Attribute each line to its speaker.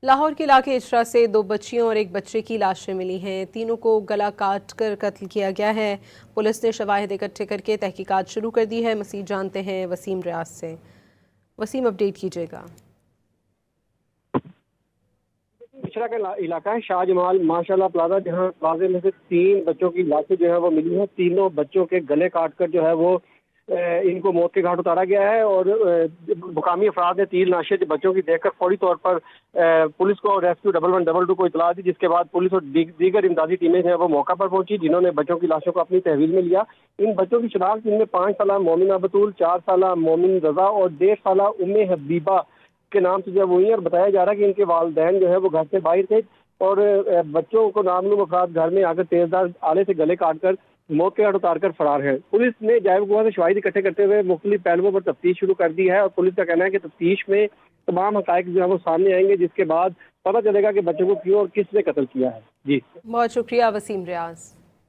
Speaker 1: लाहौर के इलाके इचरा से 2 बच्चियों और एक बच्चे की लाशें मिली हैं। तीनों को गला काट कर कत्ल किया गया है। पुलिस ने शवाहिद इकट्ठे करके तहकीकात शुरू कर दी है। मज़ीद जानते हैं वसीम रियाज से। वसीम, अपडेट कीजिएगा।
Speaker 2: इचरा का इलाका है शाहजमाल माशाल्लाह प्लाजा, जहां प्लाजे में से 3 बच्चों की लाशें जो है वो मिली है। तीनों बच्चों के गले काटकर जो है वो इनको मौत के घाट उतारा गया है और मुकामी अफराद ने 3 लाशें बच्चों की देखकर फौरी तौर पर पुलिस को रेस्क्यू 1112 को इतला दी, जिसके बाद पुलिस और दीगर इमदादी टीमें जो है वो मौका पर पहुंची, जिन्होंने बच्चों की लाशों को अपनी तहवील में लिया। इन बच्चों की शिनाख्त इनमें 5 साल मोमिना बतूल, 4 साल मोमिन रजा और 1.5 साल उम्मे हबीबा के नाम से जब हुई है। और बताया जा रहा है कि इनके वालिदैन जो है वो घर से बाहर थे और बच्चों को नामलूम अफराद घर में आकर तेजदार आले से गले काटकर मौत के घाट उतारकर फरार है। पुलिस ने जायब गुआ से शवाहिद इकट्ठे करते हुए मुख्तलिफ पहलुओं पर तफ्तीश शुरू कर दी है और पुलिस का कहना है कि तफ्तीश में तमाम हकायक जो है वो सामने आएंगे, जिसके बाद पता चलेगा कि बच्चों को क्यों और किसने कत्ल किया है। जी,
Speaker 1: बहुत शुक्रिया वसीम रियाज।